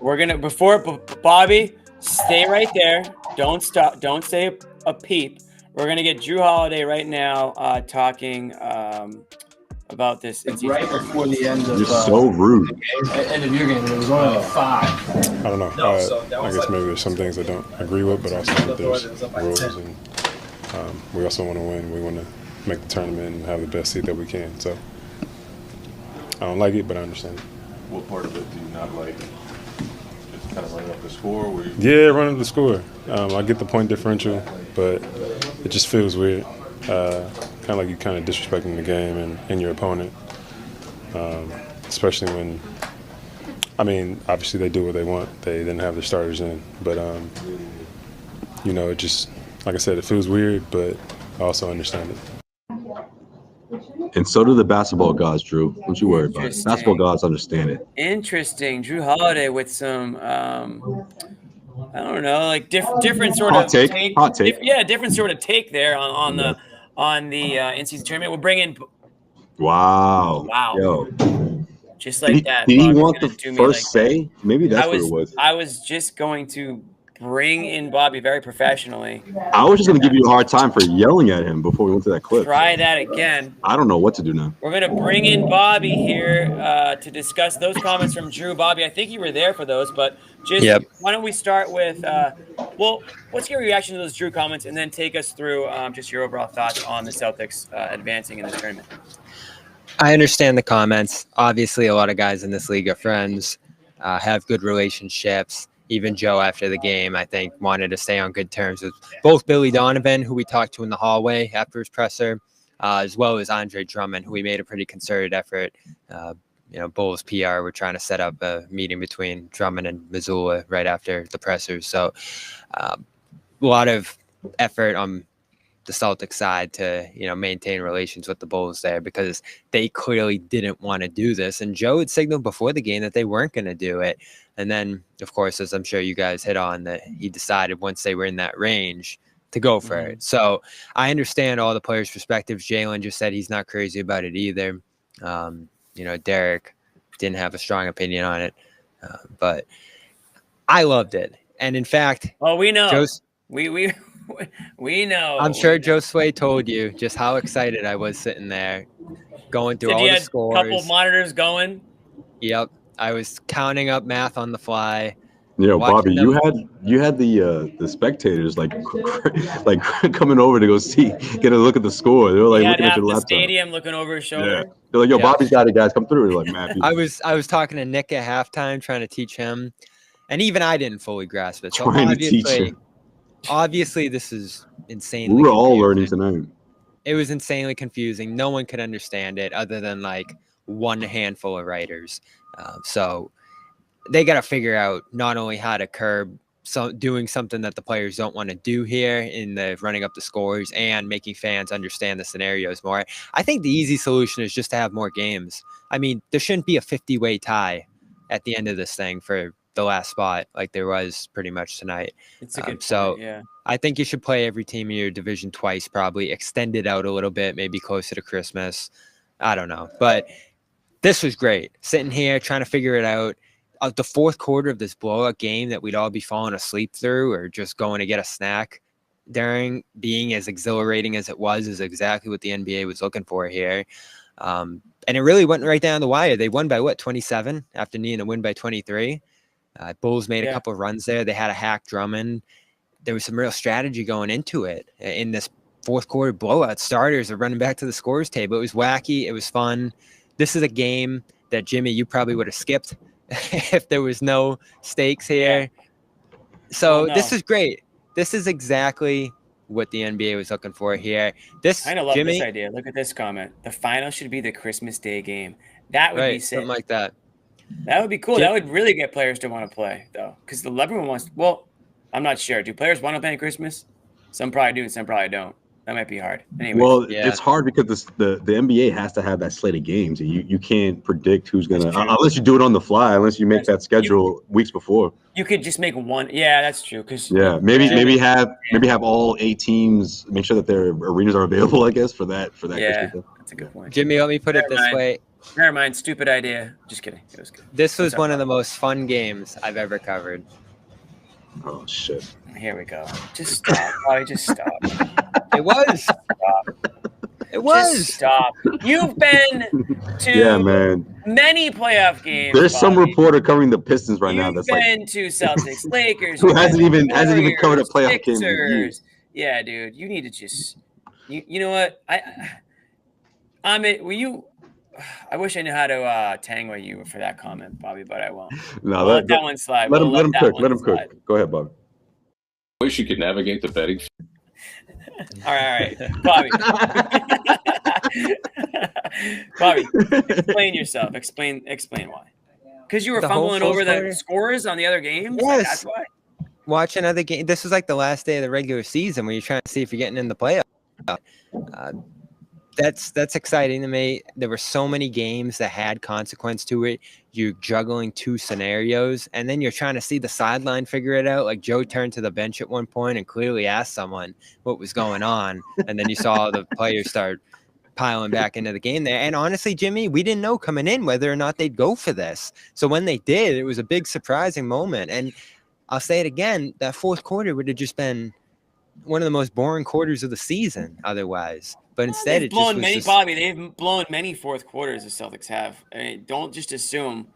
we're gonna Bobby, stay right there. Don't stop. Don't say a peep. We're gonna get Drew Holiday right now talking about this. It's right before the end of. You're so rude. End of your game. It was only 5. I don't know. I guess maybe there's some things I don't agree with, but also there's rules, and we also want to win. We want to make the tournament and have the best seat that we can. So I don't like it, but I understand it. What part of it do you not like? Just kind of running up the score? Yeah, running up the score. I get the point differential, but it just feels weird. Kind of like you're kind of disrespecting the game and your opponent, especially when, I mean, obviously they do what they want. They didn't have their starters in, but, it just, like I said, it feels weird, but I also understand it. And so do the basketball gods, Drew. Don't you worry about it. Basketball gods understand it. Interesting. Drew Holiday with some, I don't know, like different sort Hot of take. Hot take. Different sort of take there on the in-season tournament. We're bringing. Wow. Yo. Just like that. Did he want the first say? Maybe that's what it was. I was just going to bring in Bobby very professionally. I was just going to give you a hard time for yelling at him before we went to that clip. Try that again. I don't know what to do now. We're going to bring in Bobby here to discuss those comments from Drew. Bobby, I think you were there for those, but why don't we start with, what's your reaction to those Drew comments, and then take us through just your overall thoughts on the Celtics advancing in this tournament. I understand the comments. Obviously, a lot of guys in this league are friends, have good relationships. Even Joe, after the game, I think, wanted to stay on good terms with both Billy Donovan, who we talked to in the hallway after his presser, as well as Andre Drummond, who we made a pretty concerted effort. Bulls PR were trying to set up a meeting between Drummond and Missoula right after the pressers. So a lot of effort on the Celtics side to, maintain relations with the Bulls there, because they clearly didn't want to do this. And Joe had signaled before the game that they weren't going to do it. And then, of course, as I'm sure you guys hit on, that he decided once they were in that range to go for it. So I understand all the players' perspectives. Jalen just said he's not crazy about it either. Derek didn't have a strong opinion on it, but I loved it. And in fact, we know. We know. I'm sure Josue told you just how excited I was sitting there, going through all the scores. A couple of monitors going. Yep, I was counting up math on the fly. Bobby, you had the spectators like coming over to go get a look at the score. They were like looking at your laptop. Stadium looking over his shoulder. Yeah. They're like, Bobby's got it, guys. Come through. They're like, man. I was talking to Nick at halftime, trying to teach him, and even I didn't fully grasp it. So trying to teach him. Obviously, this is insanely. We were all learning tonight. It was insanely confusing. No one could understand it other than like one handful of writers. So they got to figure out not only how to curb doing something that the players don't want to do here in the running up the scores and making fans understand the scenarios more. I think the easy solution is just to have more games. I mean, there shouldn't be a 50-way tie at the end of this thing for the last spot like there was pretty much tonight. It's a good point, I think you should play every team in your division twice, probably extend it out a little bit, maybe closer to Christmas. I don't know. But this was great. Sitting here trying to figure it out. The fourth quarter of this blowout game that we'd all be falling asleep through or just going to get a snack during, being as exhilarating as it was, is exactly what the NBA was looking for here. And it really went right down the wire. They won by 27 after needing to win by 23. Bulls made a couple of runs there. They had a hack Drummond. There was some real strategy going into it in this fourth quarter blowout. Starters are running back to the scores table. It was wacky. It was fun. This is a game that, Jimmy, you probably would have skipped if there was no stakes here. So This is great. This is exactly what the NBA was looking for here. I love this idea. Look at this comment. The final should be the Christmas Day game. That would be sick. Something like that. That would be cool. That would really get players to want to play, though, because everyone wants. Well, I'm not sure. Do players want to play on Christmas? Some probably do, and some probably don't. That might be hard. Anyway. Well, it's hard because the NBA has to have that slate of games, and you can't predict who's gonna unless you do it on the fly. Unless you make that schedule weeks before. You could just make one. Yeah, that's true. Maybe have all 8 teams. Make sure that their arenas are available. I guess for that. Yeah, that's a good point. Jimmy, let me put it this way. Never mind. Stupid idea. Just kidding. It was good. This was one of the most fun games I've ever covered. Oh shit! Here we go. Just stop. Bobby, just stop. It was. It was. Just stop. You've been to man. many playoff games. There's some Bobby. reporter covering the Pistons right now You've that's been like to Celtics, Lakers. who hasn't even covered a Warriors, playoff game. Sixers. Yeah, dude. You need to just. You know what? Will you? I wish I knew how to tango you for that comment, Bobby, but I won't. No, let that one slide. Let him that cook. one Let him slide. cook. Go ahead, Bob. Wish you could navigate the betting. All right, Bobby. Bobby, explain yourself. Explain why. Because you were fumbling over the scores on the other games? Yes. Like, that's why? Watch another game. This was like the last day of the regular season where you're trying to see if you're getting in the playoffs. That's exciting to me. There were so many games that had consequence to it. You're juggling two scenarios, and then you're trying to see the sideline figure it out. Like Joe turned to the bench at one point and clearly asked someone what was going on, and then you saw the players start piling back into the game there. And honestly, Jimmy, we didn't know coming in whether or not they'd go for this. So when they did, it was a big surprising moment. And I'll say it again, that fourth quarter would have just been one of the most boring quarters of the season otherwise. But instead, they've blown many fourth quarters the Celtics have. I mean, don't just assume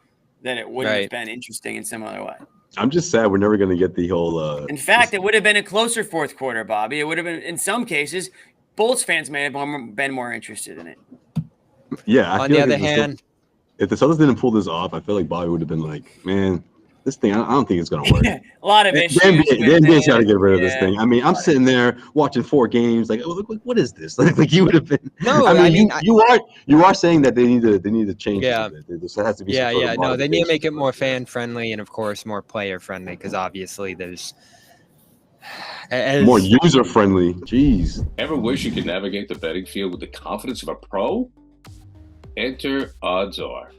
that it wouldn't have been interesting in some other way. I'm just sad we're never going to get the whole. In fact, it would have been a closer fourth quarter, Bobby. It would have been, in some cases, Bulls fans may have been more interested in it. Yeah. On the other hand, if the Celtics didn't pull this off, I feel like Bobby would have been like, man, this thing, I don't think it's going to work. A lot of issues. The NBA's got to get rid of this thing. I mean, I'm sitting there watching 4 games, like, oh, what is this? Like you would have been. No, I mean, you are saying that they need to change. Yeah. It has to be. No, they need to make it more fan friendly and, of course, more player friendly because obviously there's more user friendly. Jeez. Ever wish you could navigate the betting field with the confidence of a pro? Enter Odds Are.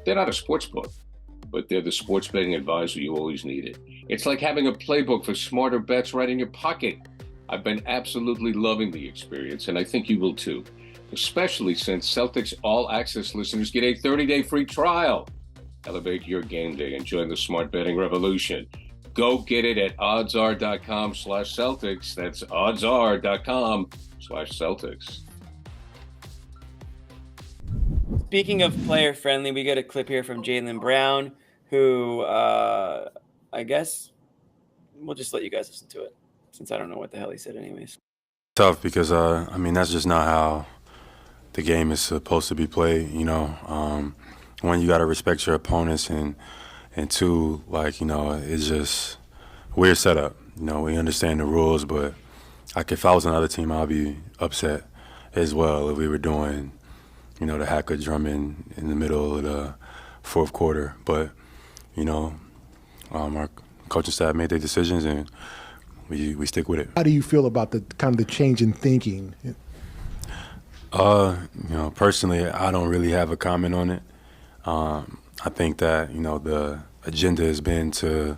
They're not a sports book, but they're the sports betting advisor you always needed. It's like having a playbook for smarter bets right in your pocket. I've been absolutely loving the experience, and I think you will too, especially since Celtics All Access listeners get a 30-day free trial. Elevate your game day and join the smart betting revolution. Go get it at oddsr.com/Celtics. That's oddsr.com/Celtics. Speaking of player friendly, we got a clip here from Jaylen Brown, who I guess we'll just let you guys listen to it since I don't know what the hell he said anyways. Tough because, I mean, that's just not how the game is supposed to be played, you know. One, you got to respect your opponents, and two, like, you know, it's just a weird setup. You know, we understand the rules, but like if I was another team, I'd be upset as well if we were doing, you know, the hacker drumming in the middle of the fourth quarter. But, you know, our coaching staff made their decisions, and we stick with it. How do you feel about the kind of the change in thinking? You know, personally, I don't really have a comment on it. I think that, you know, the agenda has been to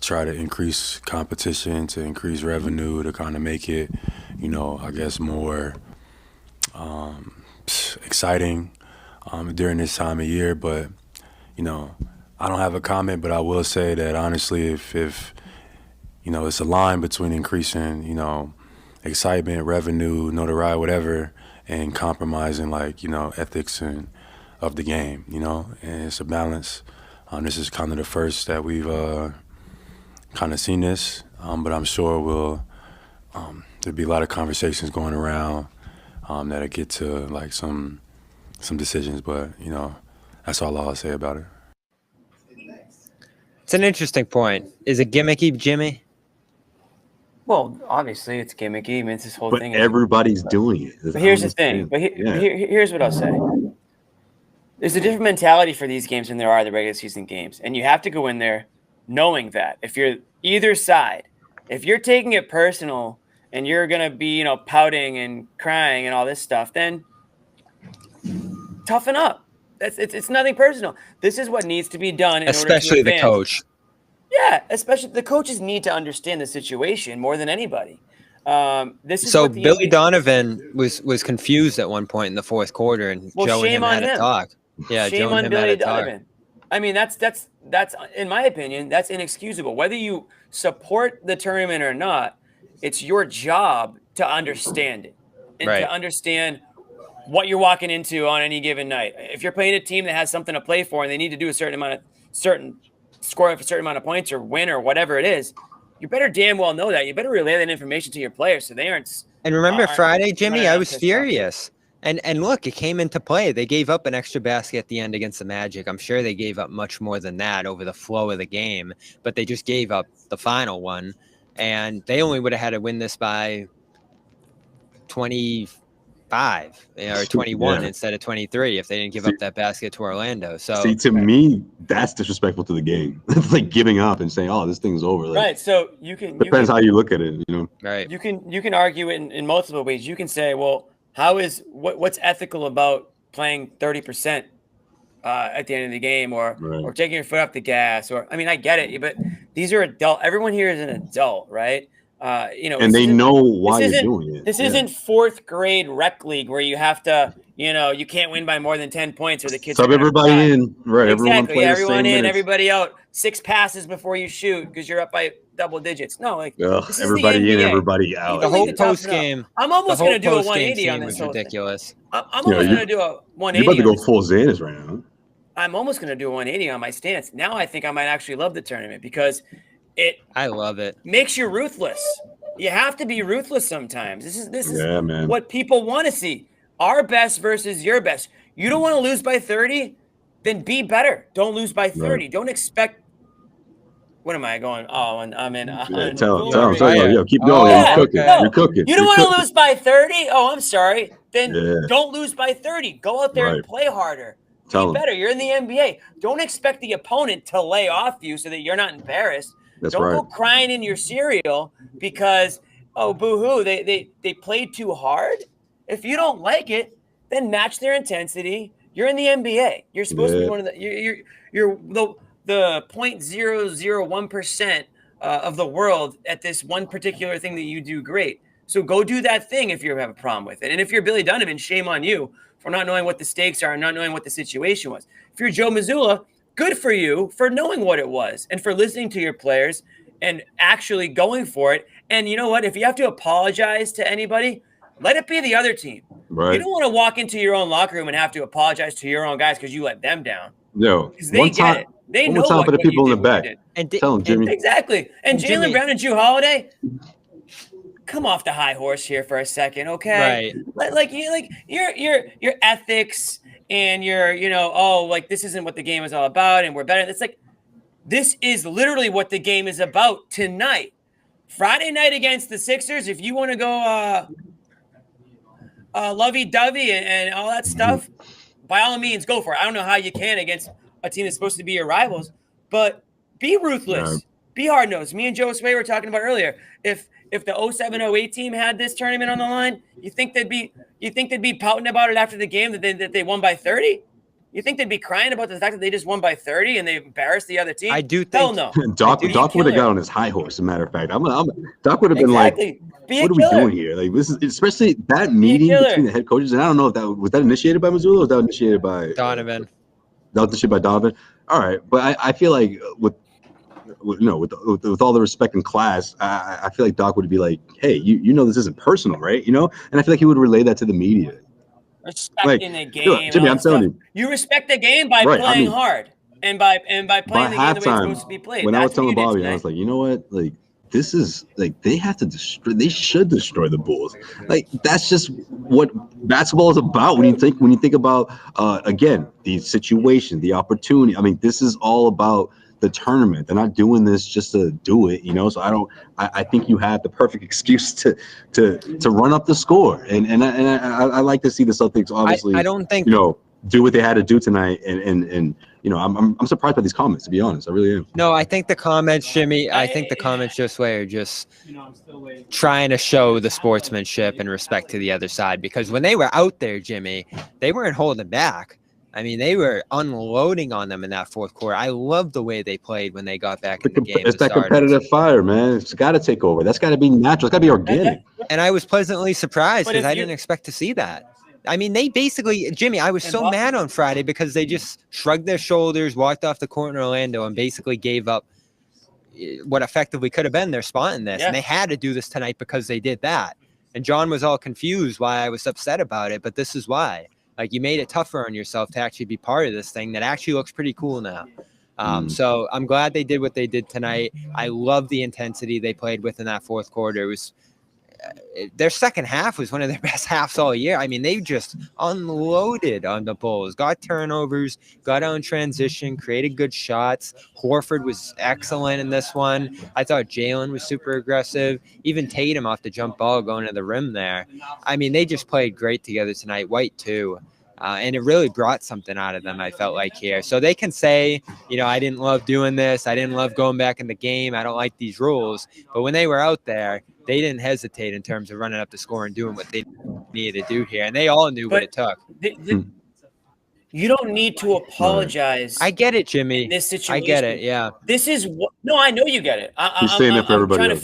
try to increase competition, to increase revenue, to kind of make it, you know, I guess more exciting during this time of year. But, you know, I don't have a comment, but I will say that honestly, if you know, it's a line between increasing, you know, excitement, revenue, notoriety, whatever, and compromising, like, you know, ethics and of the game, you know, and it's a balance. This is kind of the first that we've kind of seen this, but I'm sure there'll be a lot of conversations going around that'll get to like some decisions, but, you know, that's all I'll say about it. It's an interesting point. Is it gimmicky, Jimmy? Well, obviously it's gimmicky. I mean, it's this whole thing. But everybody's doing it. But here's the thing. Here's what I'll say. There's a different mentality for these games than there are the regular season games. And you have to go in there knowing that. If you're either side, if you're taking it personal and you're going to be, you know, pouting and crying and all this stuff, then toughen up. It's nothing personal. This is what needs to be done in especially order to advance. The coach. Yeah, especially the coaches need to understand the situation more than anybody. This is so what Donovan was confused at one point in the fourth quarter, and Joe and him had a talk. Yeah, shame Joe on and him had Billy a talk. Donovan. I mean, that's in my opinion, that's inexcusable. Whether you support the tournament or not, it's your job to understand it and Right. to understand what you're walking into on any given night. If you're playing a team that has something to play for and they need to do a certain score a certain amount of points or win or whatever it is, you better damn well know that. You better relay that information to your players so they aren't. And remember Friday, Jimmy, I was pissed off. furious. And look, it came into play. They gave up an extra basket at the end against the Magic. I'm sure they gave up much more than that over the flow of the game, but they just gave up the final one. And they only would have had to win this by 25 or 21 instead of 23 if they didn't give up that basket to Orlando. So see, to me, that's disrespectful to the game. It's like giving up and saying, "Oh, this thing's over." Like, Right. So depends how you look at it, you know. right. You can argue it in multiple ways. You can say, well, what's ethical about playing 30% at the end of the game or taking your foot off the gas? Or I mean, I get it, but these are adult. Everyone here is an adult, right? And they know why you're doing it. This isn't fourth grade rec league where you have to, you can't win by more than 10 points or the kids sub everybody in, right? Exactly. Everyone in, minutes. everybody out. 6 passes before you shoot because you're up by double digits. No, like this is everybody the in, NBA. everybody out. The whole post game. I'm almost going to do a 180 on this was whole ridiculous. thing. I'm almost going to do a 180. You're about to go full Zannis right now. I'm almost going to do a 180 on my stance. Now I think I might actually love the tournament because I love it. Makes you ruthless. You have to be ruthless sometimes. This is man. What people want to see. Our best versus your best. You don't want to lose by 30, then be better. Don't lose by 30. Right. Don't expect. What am I going? Oh, and I'm in. Tell him. Yo, keep going. You're cooking. No, you're cooking. You don't want to lose by 30? Oh, I'm sorry. Then don't lose by 30. Go out there and play harder. Be better. You're in the NBA. Don't expect the opponent to lay off you so that you're not embarrassed. Don't go crying in your cereal because, oh, boo-hoo, they played too hard. If you don't like it, then match their intensity. You're in the NBA. You're supposed to be one of the you're the 0.001% of the world at this one particular thing that you do great. So go do that thing if you have a problem with it. And if you're Billy Donovan, shame on you for not knowing what the stakes are and not knowing what the situation was. If you're Joe Mazzulla, good for you for knowing what it was and for listening to your players and actually going for it. And you know what? If you have to apologize to anybody, let it be the other team. Right. You don't want to walk into your own locker room and have to apologize to your own guys because you let them down. No, they get it. They know what for the people in the back. Tell them, Jimmy. Exactly. And Jaylen Brown and Jrue Holiday, come off the high horse here for a second, okay? Right. Like your ethics and your, this isn't what the game is all about, and we're better. It's like this is literally what the game is about tonight. Friday night against the Sixers. If you want to go lovey-dovey and all that stuff, by all means, go for it. I don't know how you can against a team that's supposed to be your rivals, but be ruthless, be hard-nosed. Me and Josue were talking about earlier. If the 07-08 team had this tournament on the line, you think they'd be pouting about it after the game that they won by 30? You think they'd be crying about the fact that they just won by 30 and they embarrassed the other team? I do think. Hell no. Doc would have got on his high horse. As a matter of fact, Doc would have been like, "What are we doing here?" Like this is especially that meeting between the head coaches. And I don't know if that was initiated by Mazzulla or was that initiated by Donovan. That was initiated by Donovan. All right, but I feel like with all the respect in class, I feel like Doc would be like, "Hey, you know this isn't personal, right? And I feel like he would relay that to the media." Respecting the game, Jimmy. I'm telling you respect the game by playing hard and by playing the game the way it's supposed to be played. When I was telling Bobby, I was like, you know what, like this is like they should destroy the Bulls. Like that's just what basketball is about. When you think about again the situation, the opportunity. I mean, this is all about the tournament. They're not doing this just to do it, So I think you have the perfect excuse to run up the score, and I like to see the Celtics obviously. I don't think do what they had to do tonight, and I'm surprised by these comments, to be honest. I really am. No, I think the comments, Jimmy. I think the comments are just trying to show the sportsmanship and respect to the other side, because when they were out there, Jimmy, they weren't holding back. I mean, they were unloading on them in that fourth quarter. I love the way they played when they got back in the game. It's that competitive fire, man. It's got to take over. That's got to be natural. It's got to be organic. And I was pleasantly surprised because I didn't expect to see that. I mean, they basically, Jimmy, I was so mad on Friday because they just shrugged their shoulders, walked off the court in Orlando, and basically gave up what effectively could have been their spot in this. Yeah. And they had to do this tonight because they did that. And John was all confused why I was upset about it, but this is why. Like, you made it tougher on yourself to actually be part of this thing that actually looks pretty cool now. So I'm glad they did what they did tonight. I love the intensity they played with in that fourth quarter. It was their second half was one of their best halves all year. I mean, they just unloaded on the Bulls, got turnovers, got out in transition, created good shots. Horford was excellent in this one. I thought Jalen was super aggressive. Even Tatum off the jump ball going to the rim there. I mean, they just played great together tonight. White too. And it really brought something out of them, I felt like, here. So they can say, you know, I didn't love doing this. I didn't love going back in the game. I don't like these rules. But when they were out there, they didn't hesitate in terms of running up the score and doing what they needed to do here. And they all knew what it took. You don't need to apologize. I get it, Jimmy. In this situation. I get it, yeah. This is what – no, I know you get it. You're saying it for everybody else.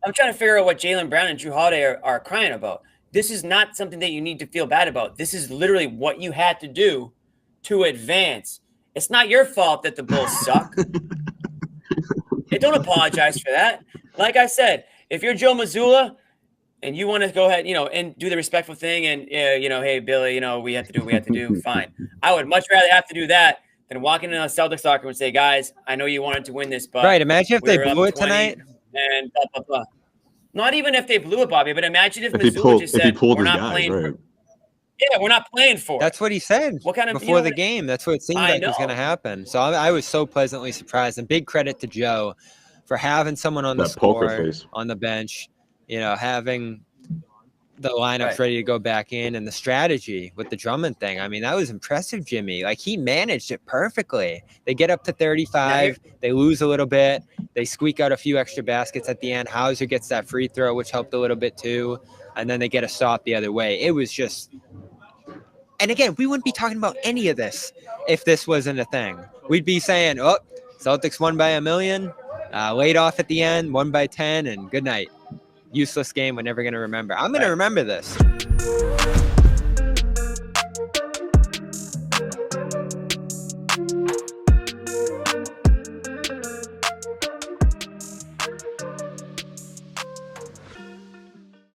I'm trying to figure out what Jaylen Brown and Jrue Holiday are crying about. This is not something that you need to feel bad about. This is literally what you had to do to advance. It's not your fault that the Bulls suck. Hey, don't apologize for that. Like I said, if you're Joe Mazzulla and you want to go ahead, you know, and do the respectful thing and, you know, hey, Billy, you know, we have to do what we have to do, fine. I would much rather have to do that than walk into a Celtics locker room and say, guys, I know you wanted to win this, but right. Imagine if they blew it tonight. And blah, blah, blah. Not even if they blew it, Bobby, but imagine if Mazzulla just said, we're not playing for it. Yeah, we're not playing for it. That's what he said before the game. That's what it seemed like was going to happen. So I was so pleasantly surprised. And big credit to Joe for having someone on the score, on the bench, you know, having the lineups ready to go back in, and the strategy with the Drummond thing. I mean, that was impressive, Jimmy. Like, he managed it perfectly. They get up to 35. They lose a little bit. They squeak out a few extra baskets at the end. Hauser gets that free throw, which helped a little bit too. And then they get a stop the other way. It was just – and again, we wouldn't be talking about any of this if this wasn't a thing. We'd be saying, oh, Celtics won by 1 million, laid off at the end, won by 10, and good night. Useless game. We're never going to remember. I'm going to remember this.